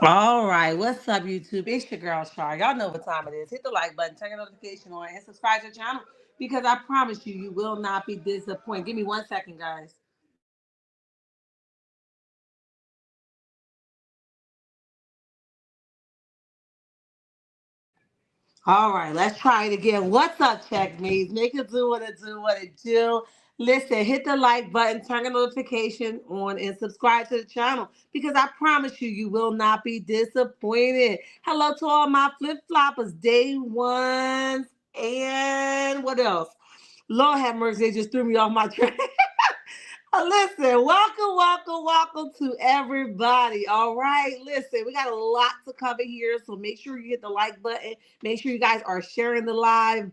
All right, what's up, YouTube? It's your girl Char. Y'all know what time it is. Hit the like button, turn your notification on, and subscribe to the channel because I promise you, you will not be disappointed. Give me 1 second, guys. All right, let's try it again. What's up, checkmates? Make it do what it do, what it do. Listen, hit the like button, turn the notification on, and subscribe to the channel because I promise you, you will not be disappointed. Hello to all my flip floppers, day ones, and what else? Lord have mercy, they just threw me off my track. Listen, welcome to everybody. All right, listen, we got a lot to cover here, so make sure you hit the like button. Make sure you guys are sharing the live.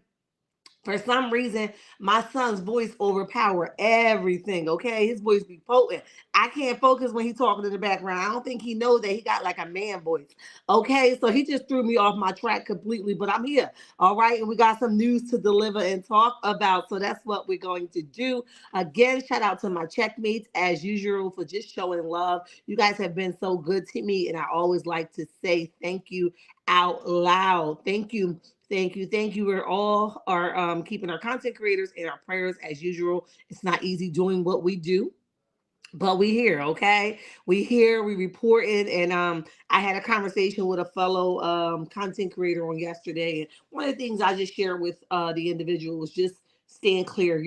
For some reason, my son's voice overpower everything. Okay, his voice be potent. I can't focus when he's talking in the background. I don't think he knows that he got like a man voice. Okay, so he just threw me off my track completely. But I'm here. All right, and we got some news to deliver and talk about. So that's what we're going to do. Again, shout out to my checkmates as usual for just showing love. You guys have been so good to me, and I always like to say thank you out loud. Thank you. Thank you. Thank you. We're all are keeping our content creators in our prayers as usual. It's not easy doing what we do. But we here, okay? We here, we reporting, and I had a conversation with a fellow content creator on yesterday, and one of the things I just shared with the individual was just stand clear,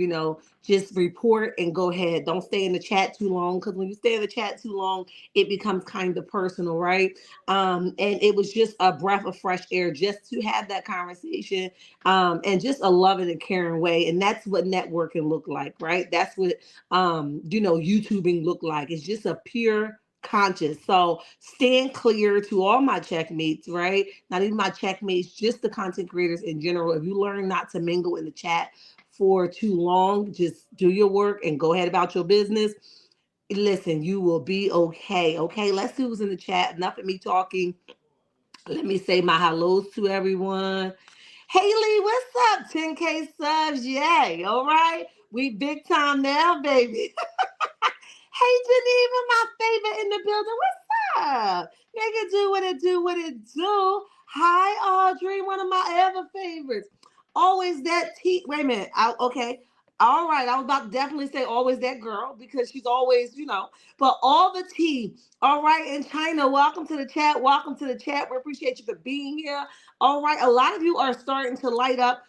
just report and go ahead. Don't stay in the chat too long because when you stay in the chat too long, it becomes kind of personal, right? And it was just a breath of fresh air just to have that conversation, and just a loving and caring way, and that's what networking look like, right? That's what YouTubing look like. It's just a pure conscious. So stand clear to all my checkmates, right? Not even my checkmates, just the content creators in general. If you learn not to mingle in the chat for too long, just do your work and go ahead about your business. Listen, you will be okay. Okay, let's see who's in the chat. Enough of me talking. Let me say my hellos to everyone. Haley, what's up? 10K subs, yay. All right. We big time now, baby. Hey, Geneva, my favorite in the building. What's up? Make it do what it do, what it do. Hi, Audrey, one of my ever favorites. Always that T. Wait a minute. Okay. All right. I was about to definitely say always that girl because she's always, but all the tea. All right. In China, welcome to the chat. Welcome to the chat. We appreciate you for being here. All right. A lot of you are starting to light up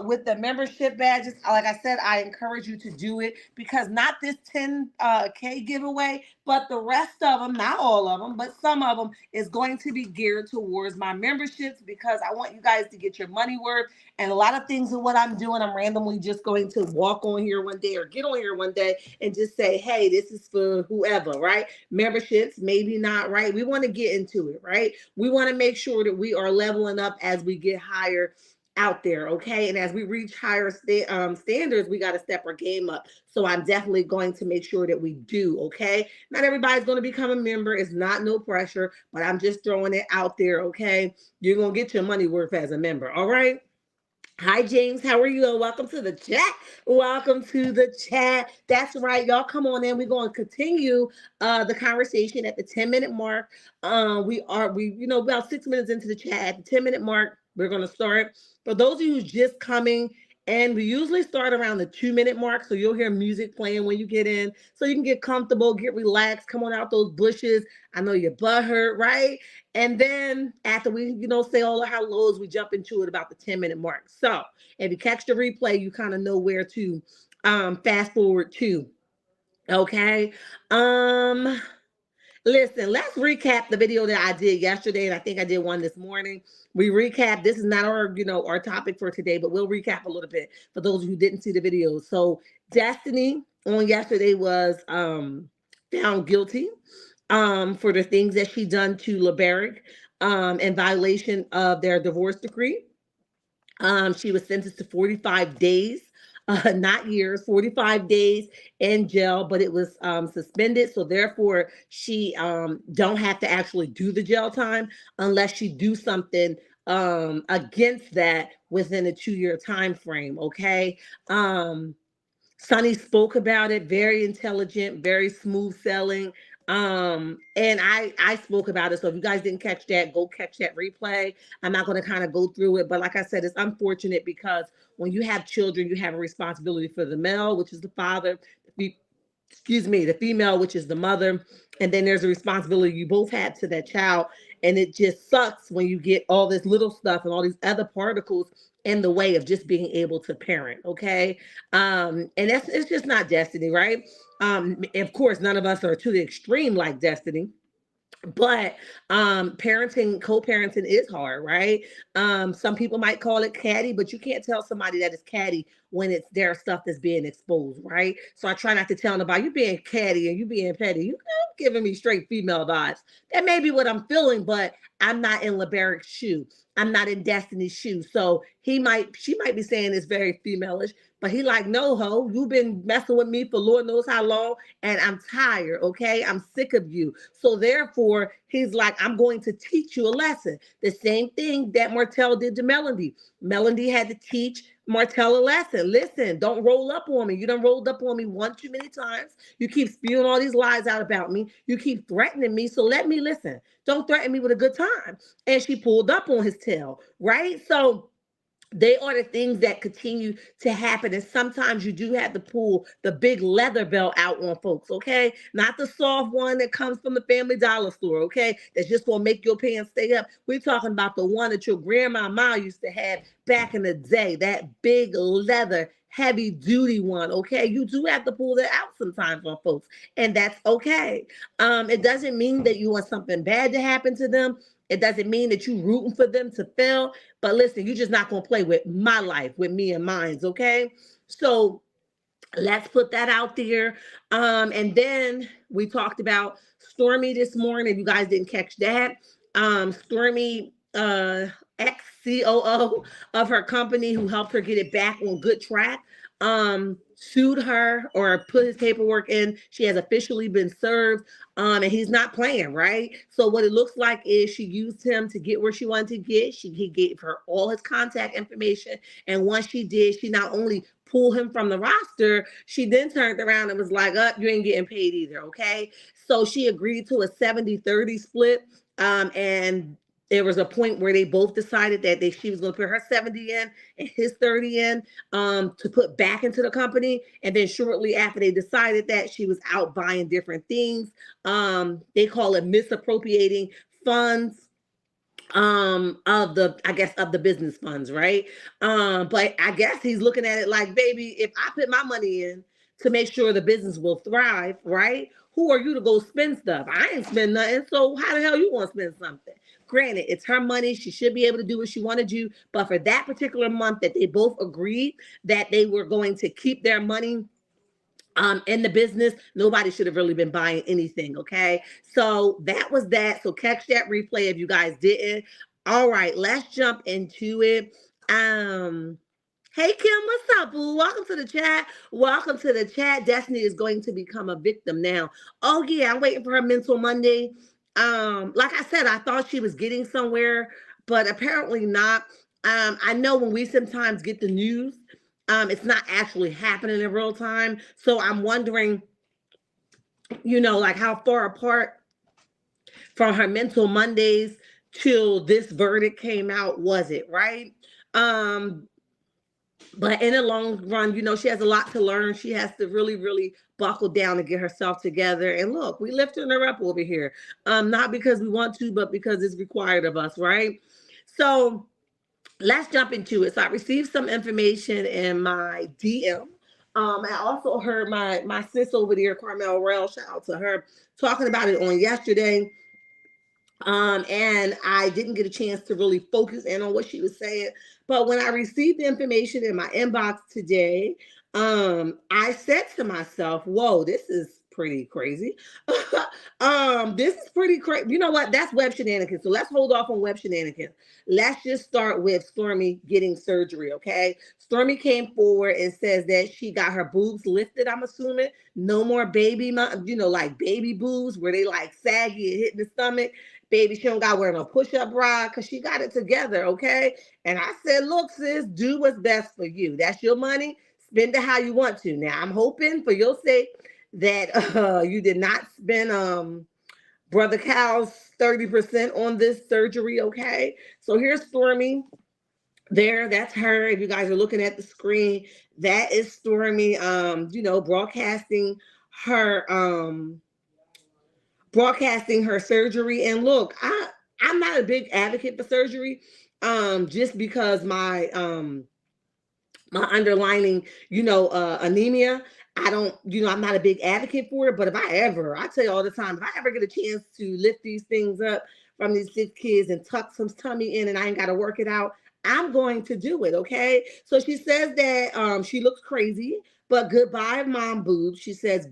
with the membership badges, like I said, I encourage you to do it, because not this 10K giveaway, but the rest of them, not all of them, but some of them is going to be geared towards my memberships, because I want you guys to get your money worth. And a lot of things of what I'm doing, I'm randomly just going to walk on here one day or get on here one day and just say, hey, this is for whoever, right? Memberships, maybe not, right? We want to get into it, right? We want to make sure that we are leveling up as we get higher out there, okay? And as we reach higher standards, we got to step our game up. So I'm definitely going to make sure that we do, okay? Not everybody's going to become a member. It's not no pressure, but I'm just throwing it out there, okay? You're going to get your money worth as a member, all right? Hi, James. How are you? Welcome to the chat. Welcome to the chat. That's right. Y'all come on in. We're going to continue the conversation at the 10-minute mark. We about 6 minutes into the chat. At the 10-minute mark, we're going to start. For those of you who's just coming, and we usually start around the 2-minute mark, so you'll hear music playing when you get in, so you can get comfortable, get relaxed, come on out those bushes. I know your butt hurt, right? And then after we, say all the hellos, we jump into it about the 10-minute mark. So if you catch the replay, you kind of know where to fast forward to. Okay. Listen, let's recap the video that I did yesterday, and I think I did one this morning. We recap. This is not our topic for today, but we'll recap a little bit for those who didn't see the video. So Destiny on yesterday was found guilty for the things that she done to LeBaric in violation of their divorce decree. She was sentenced to 45 days, not years, 45 days in jail, but it was suspended. So therefore, she don't have to actually do the jail time unless she do something against that within a 2-year time frame. Okay. Sunni spoke about it, very intelligent, very smooth selling. And I spoke about it. So if you guys didn't catch that, go catch that replay. I'm not going to kind of go through it, but like I said, it's unfortunate because when you have children, you have a responsibility for the male, which is the father, the female, which is the mother. And then there's a responsibility you both had to that child. And it just sucks when you get all this little stuff and all these other particles in the way of just being able to parent. Okay. And it's just not Destiny, right? Of course, none of us are to the extreme like Destiny. But co-parenting is hard, right? Some people might call it catty, but you can't tell somebody that it's catty when it's their stuff that's being exposed, right? So I try not to tell nobody you being catty and you being petty. You giving me straight female vibes. That may be what I'm feeling, but I'm not in LeBaric's shoe. I'm not in Destiny's shoe. So she might be saying it's very femaleish, but he like, no, ho, you've been messing with me for Lord knows how long, and I'm tired, okay? I'm sick of you. So therefore, he's like, I'm going to teach you a lesson. The same thing that Martell did to Melody. Melody had to teach Martell a lesson. Listen, don't roll up on me. You done rolled up on me one too many times. You keep spewing all these lies out about me. You keep threatening me, so let me listen. Don't threaten me with a good time. And she pulled up on his tail, right? So they are the things that continue to happen. And sometimes you do have to pull the big leather belt out on folks, okay? Not the soft one that comes from the Family Dollar store, okay? That's just going to make your pants stay up. We're talking about the one that your grandma used to have back in the day, that big leather heavy duty one, okay? You do have to pull that out sometimes on folks, and that's okay. It doesn't mean that you want something bad to happen to them. It doesn't mean that you rooting for them to fail. But listen, you're just not going to play with my life, with me and mine's, okay? So let's put that out there. And then we talked about Stormi this morning. If you guys didn't catch that, Stormi, ex-COO of her company who helped her get it back on good track, sued her or put his paperwork in. She has officially been served, and he's not playing, right? So what it looks like is she used him to get where she wanted to get. He gave her all his contact information, and once she did, she not only pulled him from the roster, she then turned around and was like, you ain't getting paid either, okay? So she agreed to a 70-30 split, and there was a point where they both decided that she was going to put her 70 in and his 30 in to put back into the company. And then shortly after they decided that, she was out buying different things. They call it misappropriating funds. of the, I guess, of the business funds, right? But I guess he's looking at it like, baby, if I put my money in to make sure the business will thrive, right? Who are you to go spend stuff? I ain't spend nothing, so how the hell you want to spend something? Granted, it's her money, she should be able to do what she want to do, but for that particular month that they both agreed that they were going to keep their money in the business, nobody should have really been buying anything. Okay. So that was that. So catch that replay if you guys didn't. All right, let's jump into it. Um, Hey Kim, what's up, boo? Welcome to the chat. Welcome to the chat. Destiny is going to become a victim now. Oh yeah, I'm waiting for her mental Monday. Like I said, I thought she was getting somewhere, but apparently not. I know when we sometimes get the news, it's not actually happening in real time. So I'm wondering, like how far apart from her mental Mondays till this verdict came out was it, right? Um, but in the long run, she has a lot to learn. She has to really, really buckle down and get herself together. And look, we lifting her up over here. Not because we want to, but because it's required of us, right? So let's jump into it. So I received some information in my DM. I also heard my sis over there, Carmel Rell, shout out to her, talking about it on yesterday. And I didn't get a chance to really focus in on what she was saying. But when I received the information in my inbox today, I said to myself, whoa, this is pretty crazy. This is pretty crazy. You know what? That's web shenanigans. So let's hold off on web shenanigans. Let's just start with Stormi getting surgery, okay? Stormi came forward and says that she got her boobs lifted, I'm assuming. No more baby, like baby boobs where they like saggy and hitting the stomach. Baby, she don't got to wear no push-up bra because she got it together, okay? And I said, look, sis, do what's best for you. That's your money. Spend it how you want to. Now, I'm hoping for your sake that you did not spend Brother Cal's 30% on this surgery, okay? So here's Stormi. There, that's her. If you guys are looking at the screen, that is Stormi, her um broadcasting her surgery. And look, I'm not a big advocate for surgery, just because my underlining, anemia. I don't, I'm not a big advocate for it, but if I tell you all the time, if I ever get a chance to lift these things up from these 6 kids and tuck some tummy in and I ain't got to work it out, I'm going to do it. Okay. So she says that she looks crazy, but goodbye, mom boobs. She says,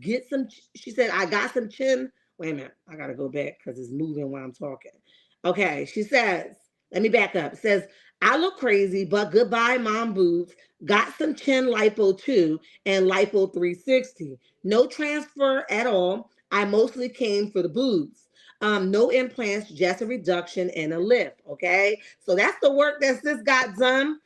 she said, I got some chin. Wait a minute. I got to go back because it's moving while I'm talking. Okay. She says, let me back up. It says, I look crazy, but goodbye, mom boobs. Got some chin lipo too and lipo 360. No transfer at all. I mostly came for the boobs. No implants, just a reduction and a lift. Okay. So that's the work that sis got done.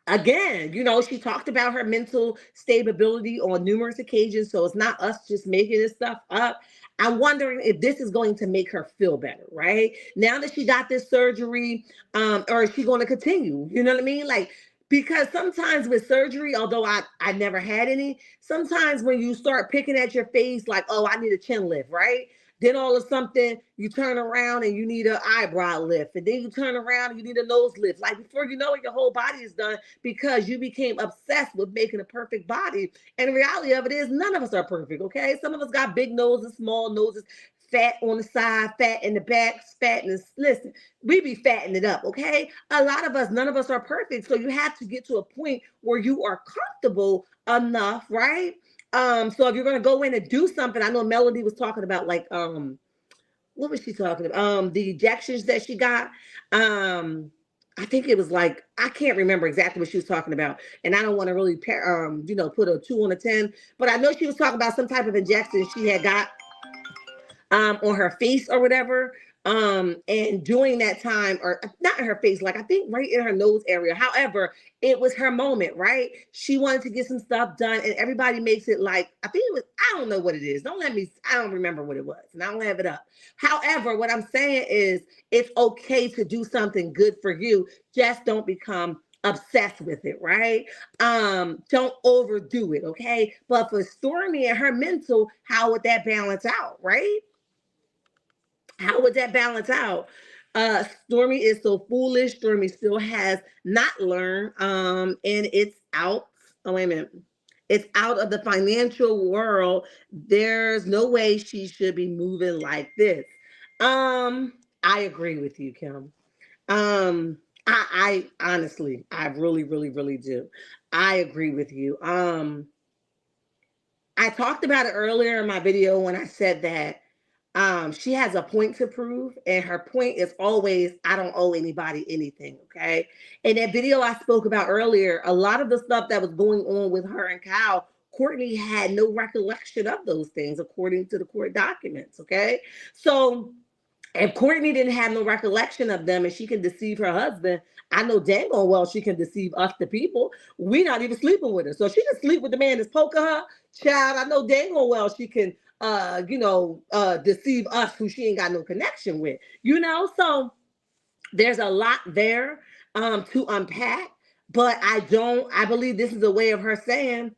Again, she talked about her mental stability on numerous occasions. So it's not us just making this stuff up. I'm wondering if this is going to make her feel better, right? Now that she got this surgery, or is she going to continue? You know what I mean? Like, because sometimes with surgery, although I never had any, sometimes when you start picking at your face, like, oh, I need a chin lift, right? Then all of something, you turn around and you need an eyebrow lift. And then you turn around and you need a nose lift. Like before you know it, your whole body is done because you became obsessed with making a perfect body. And the reality of it is none of us are perfect, okay? Some of us got big noses, small noses, fat on the side, fat in the back, fat in the, listen, we be fattening it up, okay? A lot of us, none of us are perfect. So you have to get to a point where you are comfortable enough, right? So if you're gonna go in and do something, I know Melody was talking about like what was she talking about? The ejections that she got. I think it was like I can't remember exactly what she was talking about, and I don't want to really put a 2 on a 10, but I know she was talking about some type of injection she had got on her face or whatever. And during that time, or not in her face, like I think right in her nose area. However, it was her moment, right? She wanted to get some stuff done, and everybody makes it like I think it was. I don't know what it is. I don't remember what it was, and I don't have it up. However, what I'm saying is, it's okay to do something good for you. Just don't become obsessed with it, right? Don't overdo it, okay? But for Stormi and her mental, how would that balance out, right? How would that balance out? Stormi is so foolish. Stormi still has not learned. And it's out. Oh, wait a minute. It's out of the financial world. There's no way she should be moving like this. I agree with you, Kim. I honestly, I really, really, really do. I agree with you. I talked about it earlier in my video when I said that she has a point to prove, and her point is always, I don't owe anybody anything. Okay. In that video I spoke about earlier, a lot of the stuff that was going on with her and Kyle, Courtney had no recollection of those things according to the court documents. Okay. So if Courtney didn't have no recollection of them and she can deceive her husband, I know dang on well she can deceive us, the people. We're not even sleeping with her. So she can sleep with the man that's poking her. Child, I know dang on well she can deceive us who she ain't got no connection with. So there's a lot there to unpack, but I believe this is a way of her saying,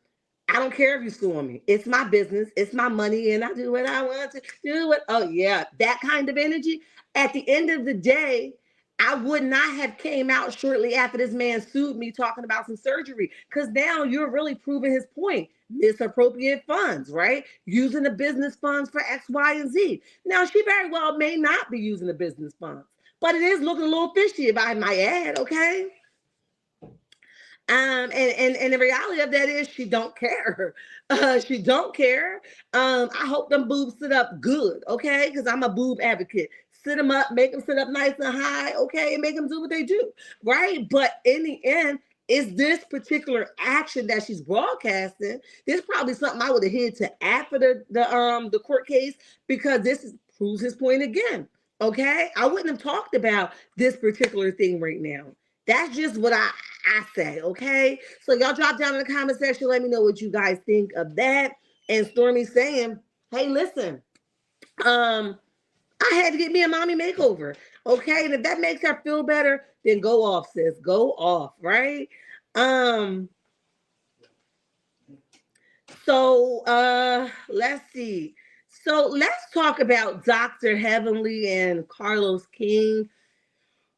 I don't care if you sue me. It's my business. It's my money, and I do what I want to do. It. Oh yeah, that kind of energy. At the end of the day, I would not have came out shortly after this man sued me talking about some surgery, because now you're really proving his point. Misappropriate funds, right? Using the business funds for X, Y, and Z. Now she very well may not be using the business funds, but it is looking a little fishy, if I might add. Okay. And the reality of that is she don't care. She don't care. I hope them boobs sit up good, okay? Because I'm a boob advocate. Sit them up, make them sit up nice and high, okay, and make them do what they do, right? But in the end, is this particular action that she's broadcasting? This is probably something I would have hid to after the court case, because proves his point again. Okay, I wouldn't have talked about this particular thing right now. That's just what I say, okay? So y'all drop down in the comment section, let me know what you guys think of that. And Stormi saying, hey, listen, I had to get me a mommy makeover, okay? And if that makes her feel better, then go off, sis. Go off, right? Let's see. So let's talk about Dr. Heavenly and Carlos King.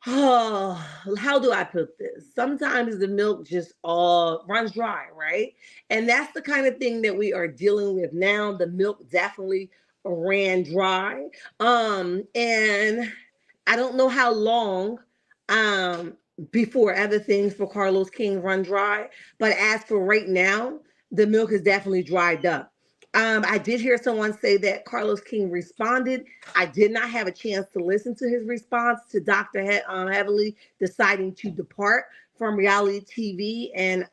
Oh, how do I put this? Sometimes the milk just all runs dry, right? And that's the kind of thing that we are dealing with now. The milk definitely ran dry. And I don't know how long before other things for Carlos King run dry, but as for right now, the milk is definitely dried up. I did hear someone say that Carlos King responded. I did not have a chance to listen to his response to Dr. Heavenly deciding to depart from reality TV, and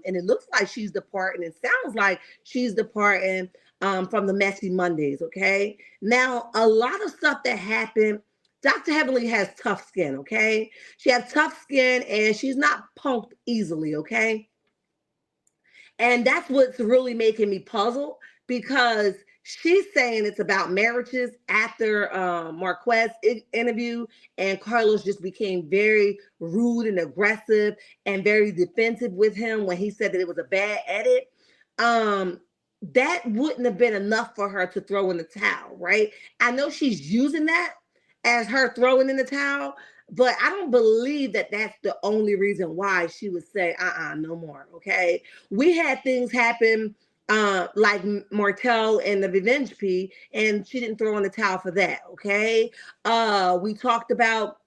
it looks like she's departing. It sounds like she's departing from the Messy Mondays. Okay, now a lot of stuff that happened. Dr. Heavenly has tough skin. Okay, she has tough skin, and she's not punked easily. Okay, and that's what's really making me puzzled, because she's saying it's about marriages after Marquez interview, and Carlos just became very rude and aggressive and very defensive with him when he said that it was a bad edit. That wouldn't have been enough for her to throw in the towel, right? I know she's using that as her throwing in the towel, but I don't believe that that's the only reason why she would say, no more, okay? We had things happen like Martell and the Revenge P, and she didn't throw in the towel for that, okay? We talked about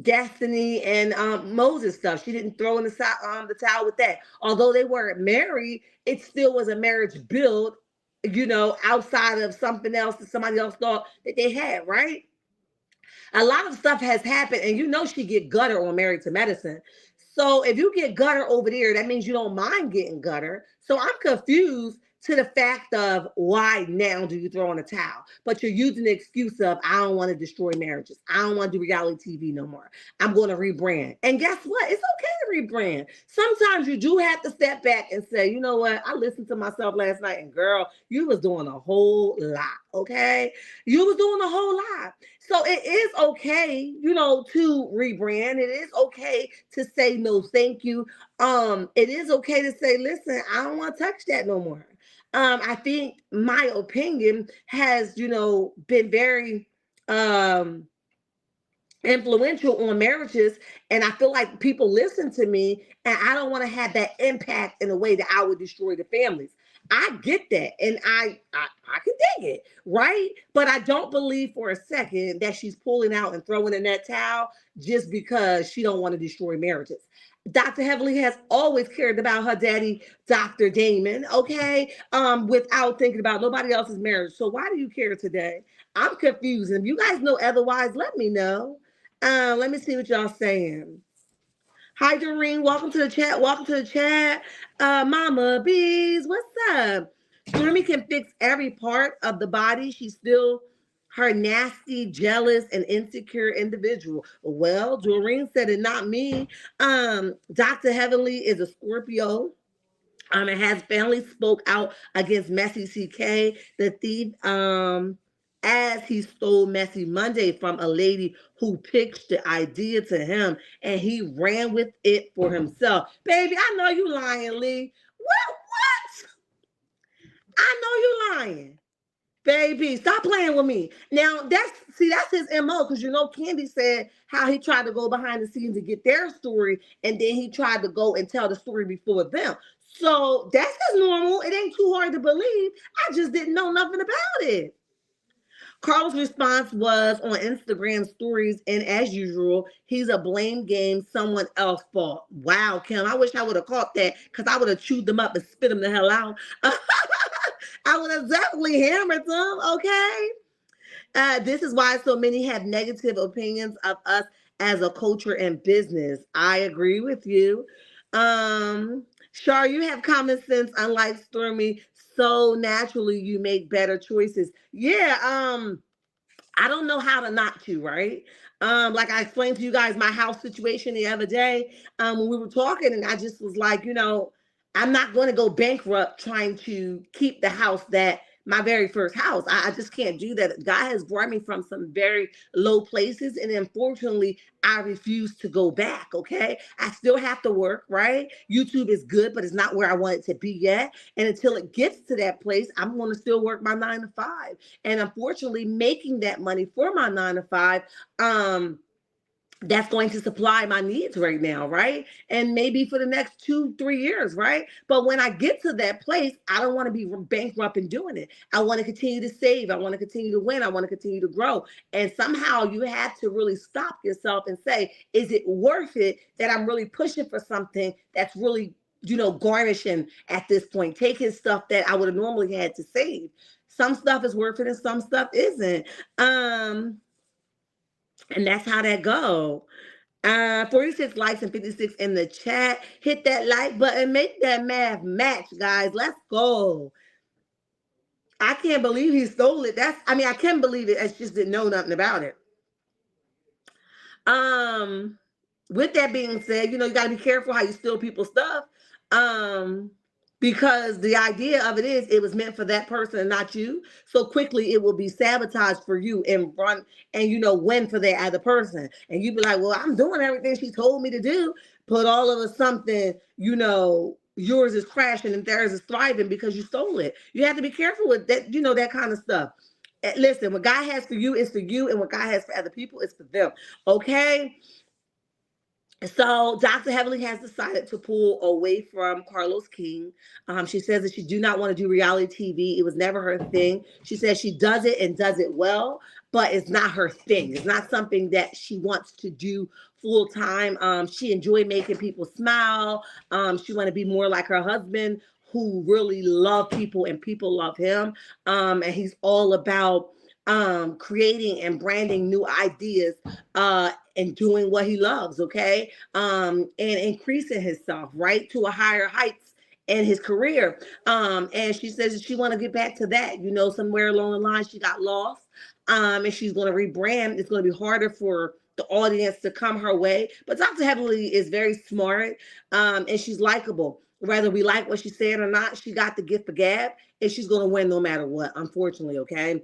Destiny and Moses stuff. She didn't throw in the towel with that. Although they weren't married, it still was a marriage build, outside of something else that somebody else thought that they had, right? A lot of stuff has happened, and she get gutter on Married to Medicine. So if you get gutter over there, that means you don't mind getting gutter. So I'm confused to the fact of why now do you throw in a towel? But you're using the excuse of, I don't want to destroy marriages. I don't want to do reality TV no more. I'm going to rebrand. And guess what? It's okay to rebrand. Sometimes you do have to step back and say, you know what? I listened to myself last night, and girl, you was doing a whole lot, okay? You was doing a whole lot. So it is okay, to rebrand. It is okay to say no, thank you. It is okay to say, listen, I don't want to touch that no more. I think my opinion has, been very um influential on marriages, and I feel like people listen to me, and I don't want to have that impact in a way that I would destroy the families. I get that, and I can dig it, right? But I don't believe for a second that she's pulling out and throwing in that towel just because she don't want to destroy marriages. Dr. Heavenly has always cared about her daddy, Dr. Damon, okay? Without thinking about nobody else's marriage. So why do you care today? I'm confused. And if you guys know otherwise, let me know. Let me see what y'all saying. Hi, Doreen. Welcome to the chat. Welcome to the chat. Mama Bees, what's up? Stormi can fix every part of the body. She's still her nasty, jealous, and insecure individual. Well, Doreen said it, not me. Dr. Heavenly is a Scorpio. It has family spoke out against Messy CK, the thief, as he stole Messy Monday from a lady who pitched the idea to him and he ran with it for himself. Baby, I know you lying, Lee. What? I know you lying. Baby, stop playing with me. Now that's his MO, because Candy said how he tried to go behind the scenes to get their story, and then he tried to go and tell the story before them. So that's just normal. It ain't too hard to believe. I just didn't know nothing about it. Carl's response was on Instagram stories, and as usual, he's a blame game, someone else's fault. Wow, Kim, I wish I would have caught that, because I would have chewed them up and spit them the hell out. I would have definitely hammered them, okay? This is why so many have negative opinions of us as a culture and business. I agree with you. Shar, you have common sense, unlike Stormi. So naturally, you make better choices. Yeah. I don't know how to not to, right? Like I explained to you guys my house situation the other day, when we were talking, and I just was like, I'm not going to go bankrupt trying to keep the house that my very first house. I just can't do that. God has brought me from some very low places, and unfortunately, I refuse to go back. Okay, I still have to work, right? YouTube is good, but it's not where I want it to be yet. And until it gets to that place, I'm going to still work my 9 to 5. And unfortunately, making that money for my 9 to 5, that's going to supply my needs right now, right? And maybe for the next 2-3 years, right? But when I get to that place, I don't want to be bankrupt in doing it. I want to continue to save. I want to continue to win. I want to continue to grow. And somehow you have to really stop yourself and say, is it worth it that I'm really pushing for something that's really, garnishing at this point, taking stuff that I would have normally had to save. Some stuff is worth it and some stuff isn't. And that's how that go. 46 likes and 56 in the chat. Hit that like button. Make that math match, guys. Let's go. I can't believe he stole it. I can't believe it. I just didn't know nothing about it. With that being said, you got to be careful how you steal people's stuff. Because the idea of it is it was meant for that person and not you. So quickly it will be sabotaged for you and run and win for that other person. And you be like, well, I'm doing everything she told me to do. But all of a something, yours is crashing and theirs is thriving because you stole it. You have to be careful with that, that kind of stuff. Listen, what God has for you is for you, and what God has for other people is for them. Okay. So Dr. Heavenly has decided to pull away from Carlos King. She says that she do not want to do reality TV. It was never her thing. She says she does it and does it well, but it's not her thing. It's not something that she wants to do full time. She enjoyed making people smile. She want to be more like her husband, who really love people and people love him. And he's all about creating and branding new ideas, and doing what he loves, okay? And increasing himself, right, to a higher heights in his career. And she says that she want to get back to that, somewhere along the line she got lost, and she's going to rebrand. It's going to be harder for the audience to come her way. But Dr. Heavenly is very smart, and she's likable. Whether we like what she's saying or not, she got the gift of gab, and she's going to win no matter what, unfortunately, okay?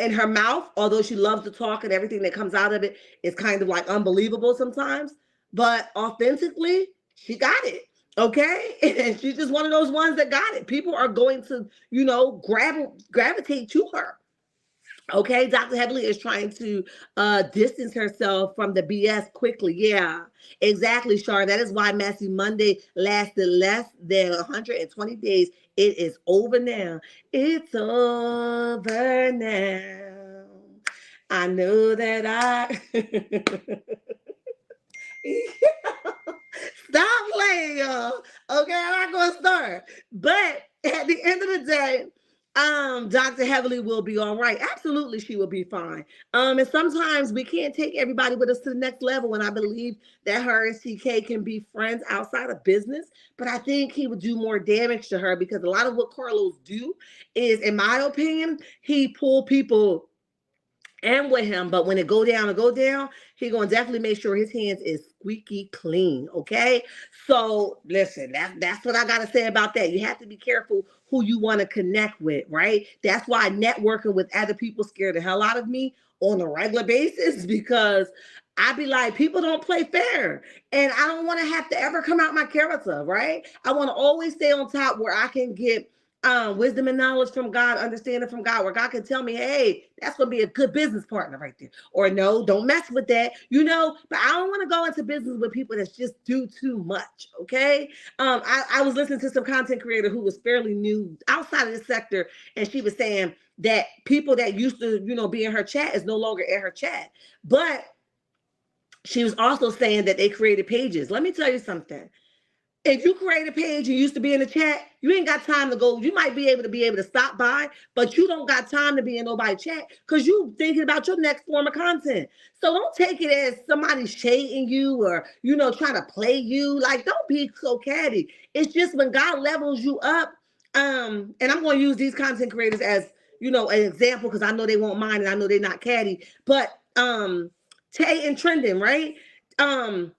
In her mouth, although she loves to talk and everything that comes out of it is kind of like unbelievable sometimes, but authentically, she got it. Okay. And she's just one of those ones that got it. People are going to, gravitate to her. Okay, Dr. Heavenly is trying to distance herself from the BS quickly. Yeah, exactly, Shar. That is why Messy Monday lasted less than 120 days. It is over now. It's over now. I know that I. Stop playing, y'all. Okay, I'm not gonna start. But at the end of the day, Dr. Heavenly will be all right. Absolutely, she will be fine. And sometimes we can't take everybody with us to the next level. And I believe that her and CK can be friends outside of business. But I think he would do more damage to her because a lot of what Carlos do is, in my opinion, he pull people and with him, but when it go down, he gonna definitely make sure his hands is squeaky clean. Okay, so listen, that's what I gotta say about that. You have to be careful who you want to connect with, right? That's why networking with other people scare the hell out of me on a regular basis because I be like, people don't play fair, and I don't want to have to ever come out my character, right? I want to always stay on top where I can get wisdom and knowledge from God, understanding from God, where God can tell me, hey, that's going to be a good business partner right there. Or no, don't mess with that, but I don't want to go into business with people that's just do too much. Okay. I was listening to some content creator who was fairly new outside of the sector, and she was saying that people that used to, be in her chat is no longer in her chat. But she was also saying that they created pages. Let me tell you something. If you create a page and used to be in the chat, you ain't got time to go. You might be able to stop by, but you don't got time to be in nobody's chat because you thinking about your next form of content. So don't take it as somebody shading you or, trying to play you. Like, don't be so catty. It's just when God levels you up, and I'm going to use these content creators as, an example because I know they won't mind and I know they're not catty, but Tay and Trending, right?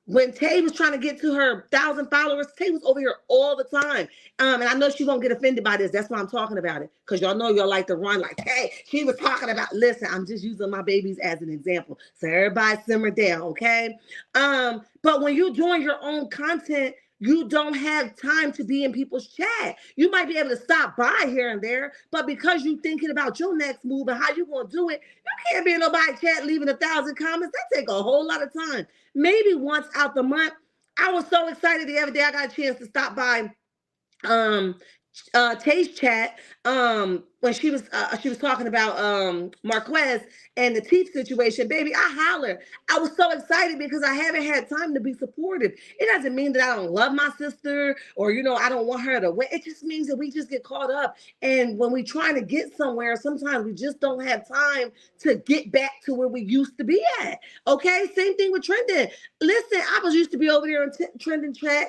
When Tay was trying to get to her 1,000 followers, Tay was over here all the time. And I know she won't get offended by this. That's why I'm talking about it. Because y'all know y'all like to run like, hey, she was talking about, listen, I'm just using my babies as an example. So everybody simmer down, okay? But when you doing your own content, you don't have time to be in people's chat. You might be able to stop by here and there, but because you thinking about your next move and how you gonna do it, you can't be in nobody's chat leaving 1,000 comments. That take a whole lot of time. Maybe once out the month. I was so excited the other day I got a chance to stop by Tay's chat when she was talking about Marquez and the teeth situation. Baby, I hollered. I was so excited because I haven't had time to be supportive. It doesn't mean that I don't love my sister or I don't want her to win. It just means that we just get caught up, and when we trying to get somewhere, sometimes we just don't have time to get back to where we used to be at. Okay, same thing with Trending. Listen, I was used to be over there in Trending chat,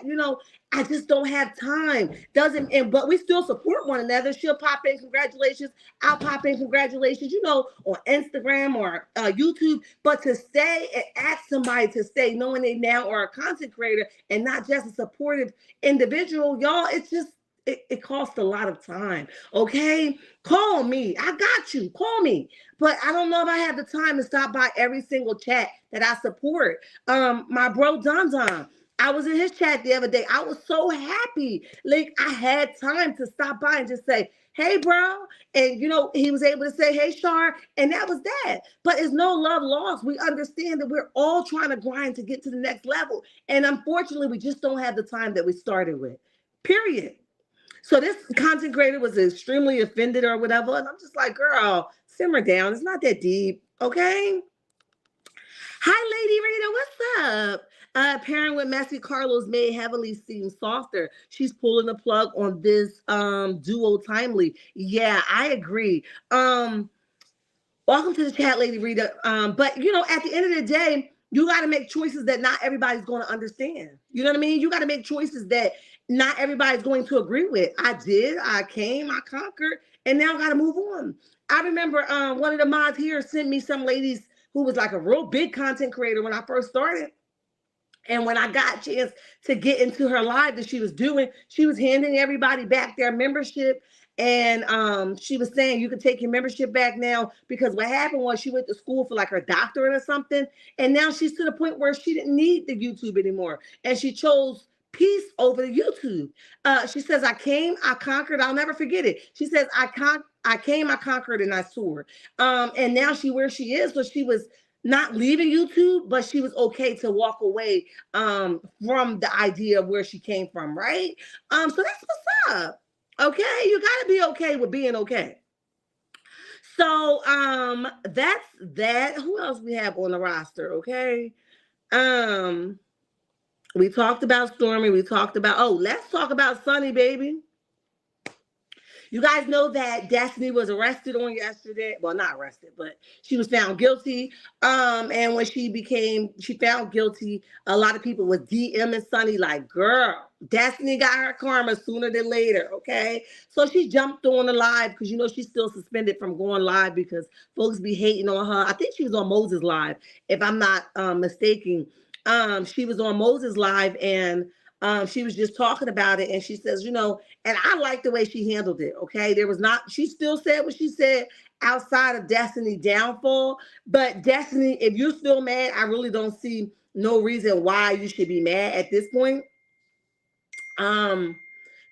I just don't have time. But we still support one another. She'll pop in congratulations. I'll pop in congratulations, on Instagram or YouTube. But to stay and ask somebody to stay, knowing they now are a content creator and not just a supportive individual, y'all, it's just, it costs a lot of time. Okay, call me. I got you. Call me. But I don't know if I have the time to stop by every single chat that I support. My bro Don Don, I was in his chat the other day. I was so happy. Like, I had time to stop by and just say, hey, bro. And, he was able to say, hey, Shar. And that was that. But it's no love lost. We understand that we're all trying to grind to get to the next level. And unfortunately, we just don't have the time that we started with. Period. So this content creator was extremely offended or whatever. And I'm just like, girl, simmer down. It's not that deep. Okay. Hi, Lady Rita. What's up? Pairing with Messy Carlos made Heavenly seem softer. She's pulling the plug on this duo timely. Yeah, I agree. Welcome to the chat, Lady Rita. But at the end of the day, you got to make choices that not everybody's going to understand. You know what I mean? You got to make choices that not everybody's going to agree with. I did. I came. I conquered. And now I got to move on. I remember one of the mods here sent me some ladies who was like a real big content creator when I first started. And when I got a chance to get into her live that she was doing, she was handing everybody back their membership. And she was saying you can take your membership back now because what happened was she went to school for like her doctorate or something. And now she's to the point where she didn't need the YouTube anymore. And she chose peace over the YouTube. She says, I came, I conquered. I'll never forget it. She says, I I came, I conquered, and I soared. And now where she is. So she was not leaving YouTube, but she was okay to walk away from the idea of where she came from, right? So that's what's up. Okay, you gotta be okay with being okay. So that's that. Who else we have on the roster? Okay. Um, we talked about Stormi. We talked about, oh, let's talk about Sunni, baby. You guys know that Destiny was arrested on yesterday. Well, not arrested, but she was found guilty. And when she found guilty, a lot of people was DMing Sunni like, girl, Destiny got her karma sooner than later. Okay. So she jumped on the live because she's still suspended from going live because folks be hating on her. I think she was on Moses Live, if I'm not mistaken. She was on Moses Live and she was just talking about it, and she says, and I like the way she handled it. Okay. She still said what she said outside of Destiny downfall. But Destiny, if you're still mad, I really don't see no reason why you should be mad at this point.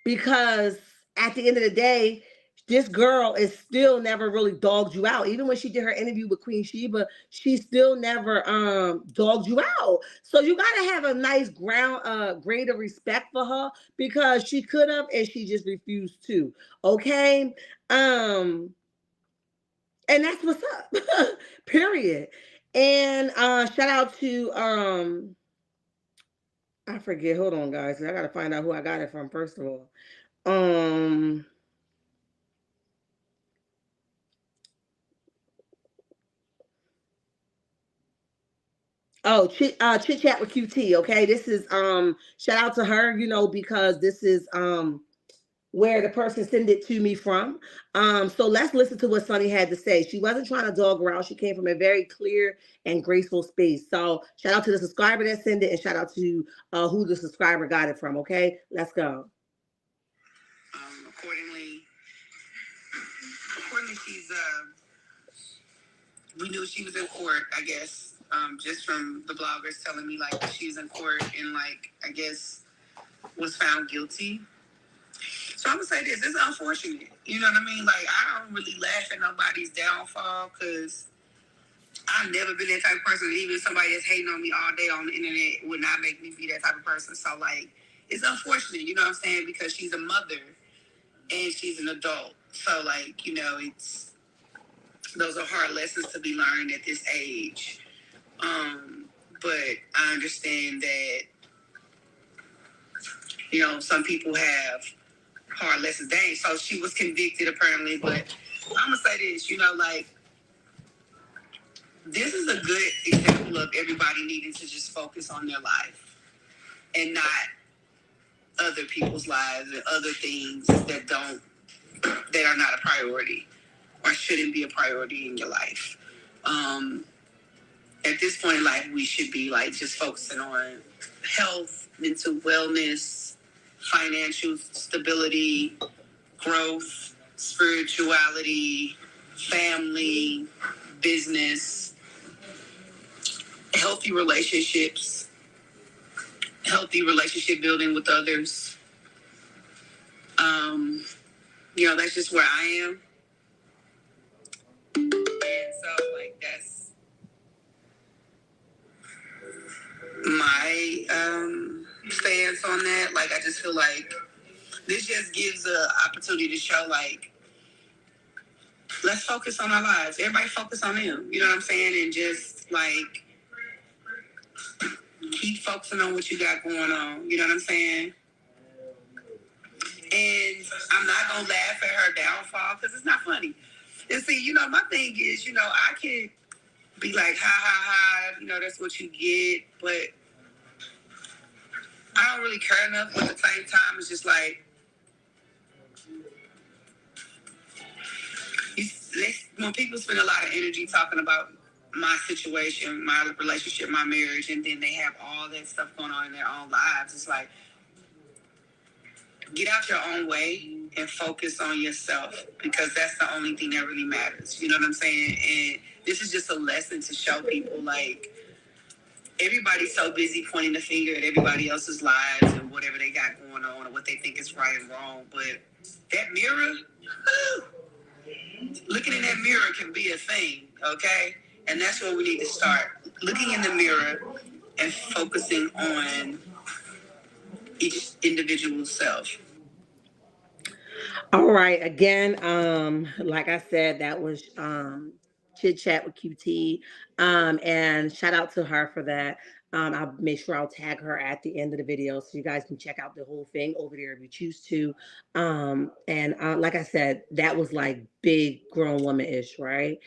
Because at the end of the day, this girl is still never really dogged you out. Even when she did her interview with Queen Sheba, she still never dogged you out. So you gotta have a nice grade of respect for her because she could have and she just refused to. Okay. And that's what's up. Period. And shout out to I forget. Hold on, guys. I gotta find out who I got it from first of all. Um Oh, chit chat with QT. Okay, this is shout out to her. Because this is where the person sent it to me from. So let's listen to what Sunni had to say. She wasn't trying to dog her out. She came from a very clear and graceful space. So shout out to the subscriber that sent it, and shout out to who the subscriber got it from. Okay, let's go. Accordingly, she's we knew she was in court, I guess. Just from the bloggers telling me like she's in court and like I guess was found guilty. So I'm gonna say this: it's unfortunate. You know what I mean? Like I don't really laugh at nobody's downfall because I've never been that type of person. Even somebody that's hating on me all day on the internet would not make me be that type of person. So like, it's unfortunate. You know what I'm saying? Because she's a mother and she's an adult. So like, those are hard lessons to be learned at this age. But I understand that, some people have hard lessons. Dang, so she was convicted apparently, but I'm gonna say this, like, this is a good example of everybody needing to just focus on their life and not other people's lives and other things that are not a priority or shouldn't be a priority in your life. At this point in life, we should be like just focusing on health, mental wellness, financial stability, growth, spirituality, family, business, healthy relationships, healthy relationship building with others. That's just where I am. And so, like, that's my stance on that. Like, I just feel like this just gives an opportunity to show, like, let's focus on our lives. Everybody focus on them. You know what I'm saying? And just, like, keep focusing on what you got going on. You know what I'm saying? And I'm not going to laugh at her downfall because it's not funny. And see, my thing is, I can be like, ha, ha, ha, that's what you get. But I don't really care enough. But at the same time, it's just like, when people spend a lot of energy talking about my situation, my relationship, my marriage, and then they have all that stuff going on in their own lives, it's like, get out your own way and focus on yourself because that's the only thing that really matters. You know what I'm saying? And this is just a lesson to show people, like, everybody's so busy pointing the finger at everybody else's lives and whatever they got going on or what they think is right and wrong. But that mirror, Looking in that mirror can be a thing, okay? And that's where we need to start. Looking in the mirror and focusing on each individual self. All right. Again, like I said, that was chit chat with QT. And shout out to her for that. I'll make sure I'll tag her at the end of the video so you guys can check out the whole thing over there if you choose to. And like I said, that was like big grown woman ish, right?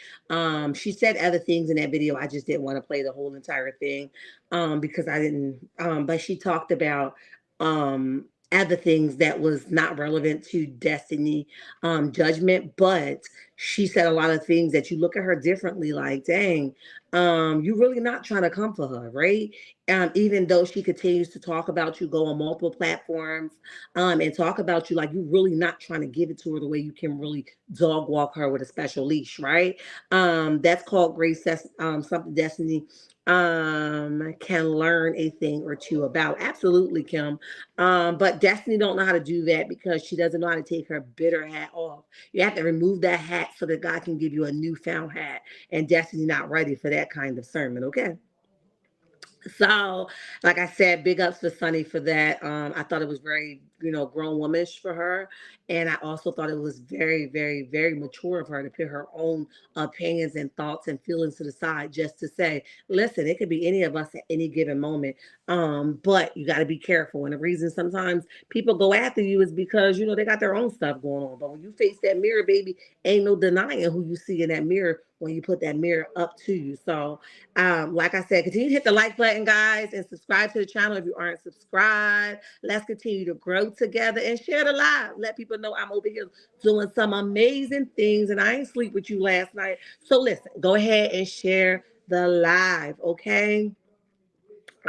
She said other things in that video. I just didn't want to play the whole entire thing because I didn't. But she talked about other things that was not relevant to destiny judgment, but she said a lot of things that you look at her differently, like, dang, you're really not trying to come for her, right? Even though she continues to talk about you, go on multiple platforms and talk about you, like, you're really not trying to give it to her the way you can really dog walk her with a special leash, right? That's called grace. That's something destiny can learn a thing or two about. Absolutely, Kim. But Destiny don't know how to do that because she doesn't know how to take her bitter hat off. You have to remove that hat so that God can give you a newfound hat. And Destiny not ready for that kind of sermon, okay? So, like I said, big ups for Sunny for that. I thought it was very, grown womanish for her. And I also thought it was very, very, very mature of her to put her own opinions and thoughts and feelings to the side just to say, listen, it could be any of us at any given moment. But you got to be careful. And the reason sometimes people go after you is because, they got their own stuff going on. But when you face that mirror, baby, ain't no denying who you see in that mirror when you put that mirror up to you. So, like I said, continue to hit the like button, guys, and subscribe to the channel if you aren't subscribed. Let's continue to grow together and share the live. Let people know I'm over here doing some amazing things, and I ain't sleep with you last night. So listen, go ahead and share the live, okay?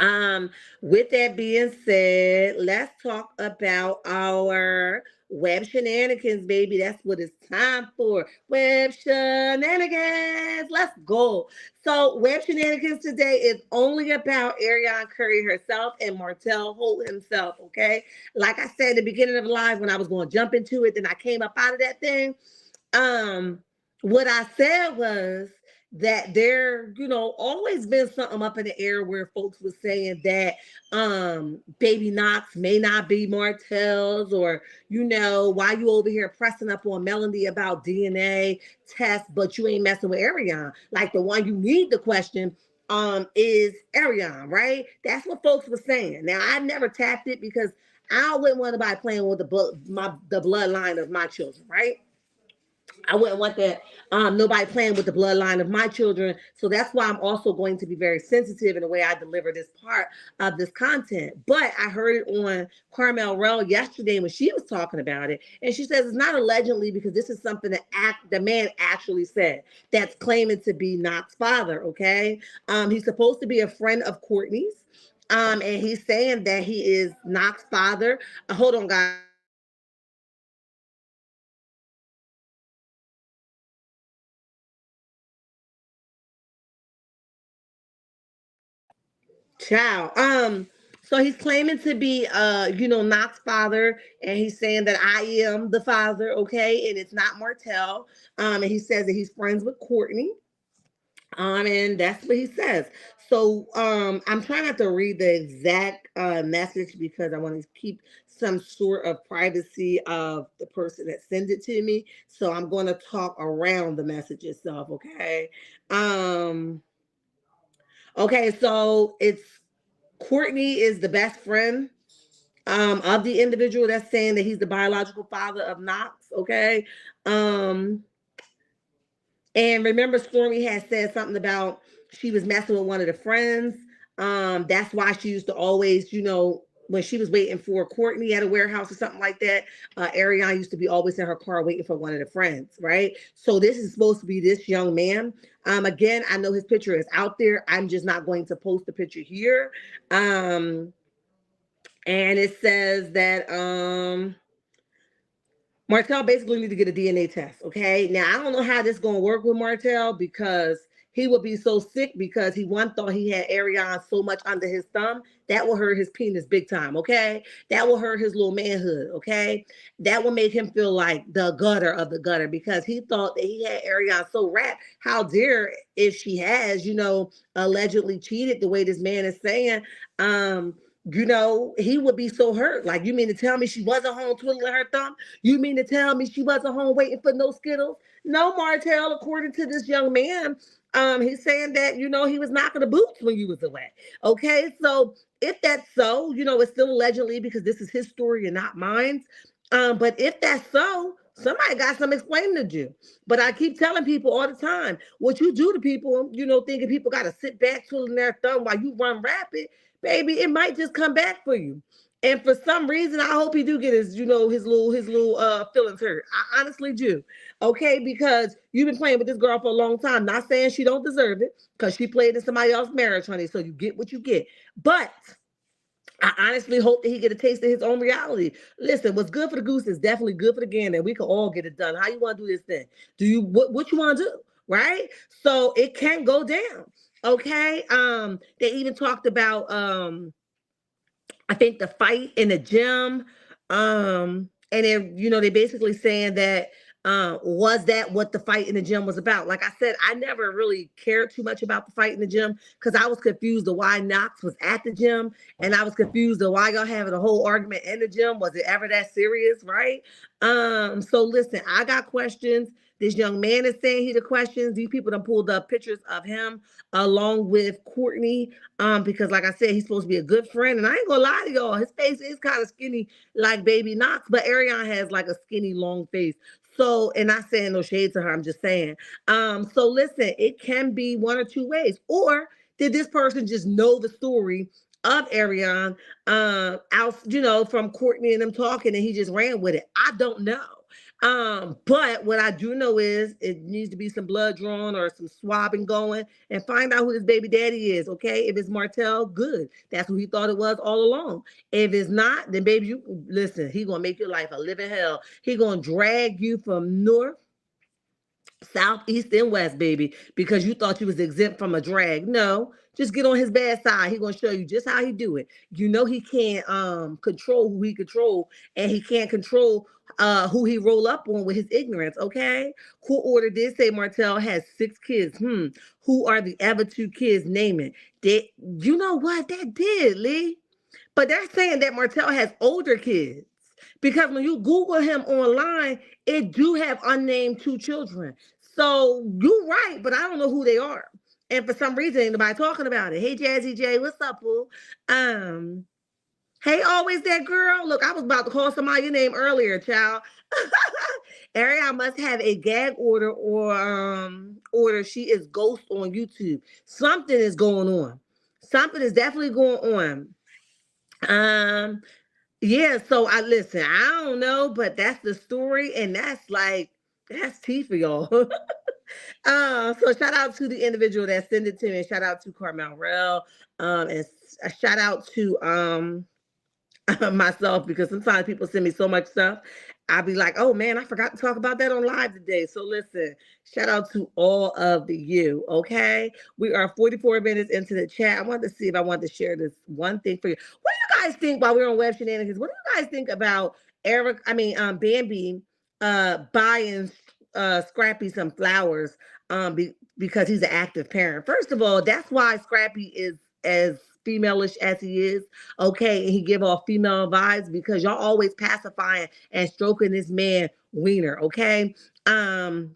Um, with that being said, let's talk about our web shenanigans, baby. That's what it's time for. Web shenanigans. Let's go. So, web shenanigans today is only about Arionne Curry herself and Martell Holt himself. Okay. Like I said at the beginning of the live, when I was going to jump into it, then I came up out of that thing. Um, what I said was that there, always been something up in the air where folks were saying that Baby Knox may not be Martell's, or why you over here pressing up on Melody about DNA tests, but you ain't messing with Arionne. Like the one you need to question is Arionne, right? That's what folks were saying. Now I never tapped it because I wouldn't want anybody playing with the bloodline of my children, right? I wouldn't want that nobody playing with the bloodline of my children. So that's why I'm also going to be very sensitive in the way I deliver this part of this content. But I heard it on Carmel Rell yesterday when she was talking about it. And she says it's not allegedly because this is something that the man actually said that's claiming to be Knox's father. Okay. He's supposed to be a friend of Courtney's. And he's saying that he is Knox's father. Hold on, guys. I'm getting a call. Hold on. Ciao. So he's claiming to be Knox's father, and he's saying that I am the father, okay, and it's not Martell. And he says that he's friends with Courtney. And that's what he says. So I'm trying not to read the exact message because I want to keep some sort of privacy of the person that sends it to me. So I'm going to talk around the message itself, okay? Um, okay, so it's Courtney is the best friend of the individual that's saying that he's the biological father of Knox. Okay. Um, and remember, Stormi had said something about she was messing with one of the friends. That's why she used to always, when she was waiting for Courtney at a warehouse or something like that, Arionne used to be always in her car waiting for one of the friends, right? So this is supposed to be this young man. Again, I know his picture is out there. I'm just not going to post the picture here. And it says that Martell basically need to get a DNA test. Okay. Now I don't know how this is gonna work with Martell because he would be so sick because he one thought he had Arionne so much under his thumb that will hurt his penis big time, okay? That will hurt his little manhood, okay? That will make him feel like the gutter of the gutter because he thought that he had Arionne so wrapped. How dare if she has, allegedly cheated the way this man is saying. He would be so hurt. Like, you mean to tell me she wasn't home twiddling her thumb? You mean to tell me she wasn't home waiting for no Skittles? No, Martell, according to this young man, he's saying that, he was knocking the boots when you was away. Okay, so if that's so, it's still allegedly because this is his story and not mine. But if that's so, somebody got some explaining to do. But I keep telling people all the time, what you do to people, thinking people got to sit back twiddling their thumb while you run rapid, baby, it might just come back for you. And for some reason, I hope he do get his little feelings hurt. I honestly do. Okay, because you've been playing with this girl for a long time. Not saying she don't deserve it, because she played in somebody else's marriage, honey. So you get what you get. But I honestly hope that he get a taste of his own reality. Listen, what's good for the goose is definitely good for the gander. We can all get it done. How you want to do this thing? Do you what you want to do? Right? So it can go down. Okay. They even talked about I think the fight in the gym. And then, they basically saying that was that what the fight in the gym was about? Like I said, I never really cared too much about the fight in the gym because I was confused of why Knox was at the gym, and I was confused of why y'all having a whole argument in the gym. Was it ever that serious, right? So listen, I got questions. This young man is saying he the questions. These people done pulled up pictures of him along with Courtney. Because like I said, he's supposed to be a good friend. And I ain't gonna lie to y'all, his face is kind of skinny like baby Knox, but Arionne has like a skinny, long face. So, and not saying no shade to her, I'm just saying. So listen, it can be one or two ways. Or did this person just know the story of Arionne out, from Courtney and them talking, and he just ran with it? I don't know. But what I do know is it needs to be some blood drawn or some swabbing going and find out who this baby daddy is, okay? If it's Martell, good. That's who he thought it was all along. If it's not, then baby, you listen, he gonna make your life a living hell. He gonna drag you from north, south, east, and west, baby, because you thought you was exempt from a drag. No, just get on his bad side. He gonna show you just how he do it. He can't control who he control, and he can't control who he roll up on with his ignorance. Okay, court order did say Martell has 6 kids. Who are the other 2 kids? Name it. You know what that did, Lee? But they're saying that Martell has older kids. Because when you Google him online, it do have unnamed 2 children. So you're right, but I don't know who they are. And for some reason, ain't nobody talking about it. Hey, Jazzy J, what's up, boo? Hey, always that girl. Look, I was about to call somebody your name earlier, child. Ariel must have a gag order or she is ghost on YouTube. Something is going on. Something is definitely going on. Yeah, so I listen, I don't know, but that's the story, and that's tea for y'all. So shout out to the individual that sent it to me, and shout out to Carmel Rell, and a shout out to myself, because sometimes people send me so much stuff. I'll be like, oh man, I forgot to talk about that on live today. So listen, shout out to all of you. Okay. We are 44 minutes into the chat. I wanted to see if I wanted to share this one thing for you. What do you guys think while we're on Web Shenanigans? What do you guys think about Bambi buying Scrappy some flowers because he's an active parent? First of all, that's why Scrappy is as female-ish as he is, okay, and he give off female vibes because y'all always pacifying and stroking this man wiener, okay?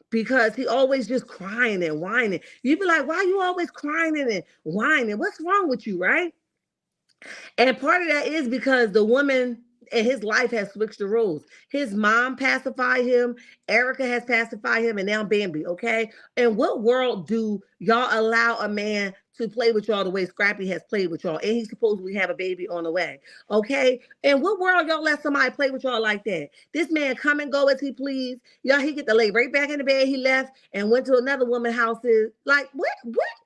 Because he always just crying and whining. You be like, why you always crying and whining? What's wrong with you, right? And part of that is because the woman in his life has switched the roles. His mom pacified him, Erica has pacified him, and now Bambi, okay? In what world do y'all allow a man to play with y'all the way Scrappy has played with y'all, and he supposedly have a baby on the way, okay? In what world y'all let somebody play with y'all like that? This man come and go as he please. Y'all, he get to lay right back in the bed he left and went to another woman's house. Like, what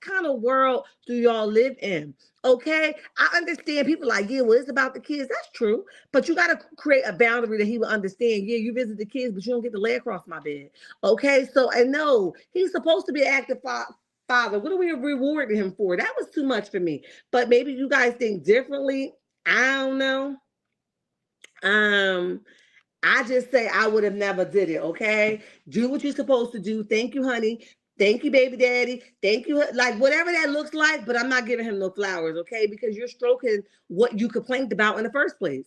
kind of world do y'all live in? Okay, I understand people like, yeah, well, it's about the kids. That's true. But you got to create a boundary that he will understand. Yeah, you visit the kids, but you don't get to lay across my bed. Okay, so I know he's supposed to be an active father. father. What are we rewarding him for? That was too much for me. But maybe you guys think differently. I don't know. Um, I just say I would have never did it. Okay, do what you're supposed to do. Thank you, honey. Thank you, baby daddy. Thank you, like whatever that looks like. But I'm not giving him no flowers, okay? Because you're stroking what you complained about in the first place.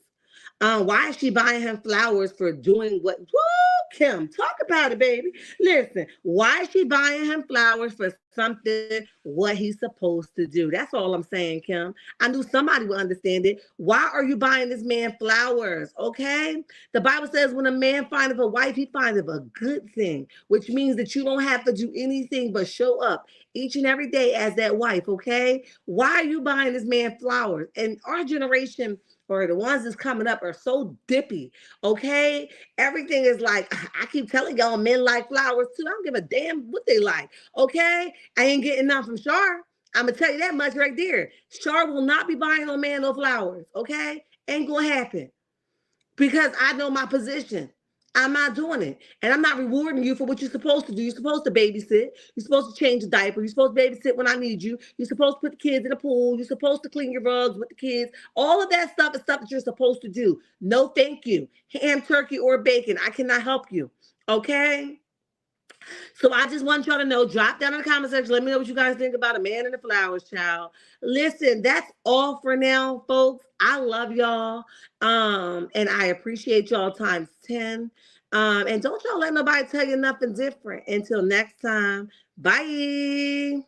Why is she buying him flowers for doing what? Woo, Kim, talk about it, baby. Listen, why is she buying him flowers for something what he's supposed to do? That's all I'm saying, Kim. I knew somebody would understand it. Why are you buying this man flowers? Okay. The Bible says when a man findeth a wife, he findeth a good thing, which means that you don't have to do anything but show up each and every day as that wife. Okay. Why are you buying this man flowers? And our generation, or the ones that's coming up, are so dippy. Okay, everything is like, I keep telling y'all, men like flowers too. I don't give a damn what they like. Okay, I ain't getting none from Shar. I'm gonna tell you that much right there. Shar will not be buying no man no flowers. Okay, ain't gonna happen because I know my position. I'm not doing it. And I'm not rewarding you for what you're supposed to do. You're supposed to babysit. You're supposed to change the diaper. You're supposed to babysit when I need you. You're supposed to put the kids in the pool. You're supposed to clean your rugs with the kids. All of that stuff is stuff that you're supposed to do. No, thank you. Ham, turkey, or bacon. I cannot help you. Okay? So I just want y'all to know, drop down in the comment section. Let me know what you guys think about a man in the flowers, child. Listen, that's all for now, folks. I love y'all. And I appreciate y'all times 10. And don't y'all let nobody tell you nothing different. Until next time. Bye.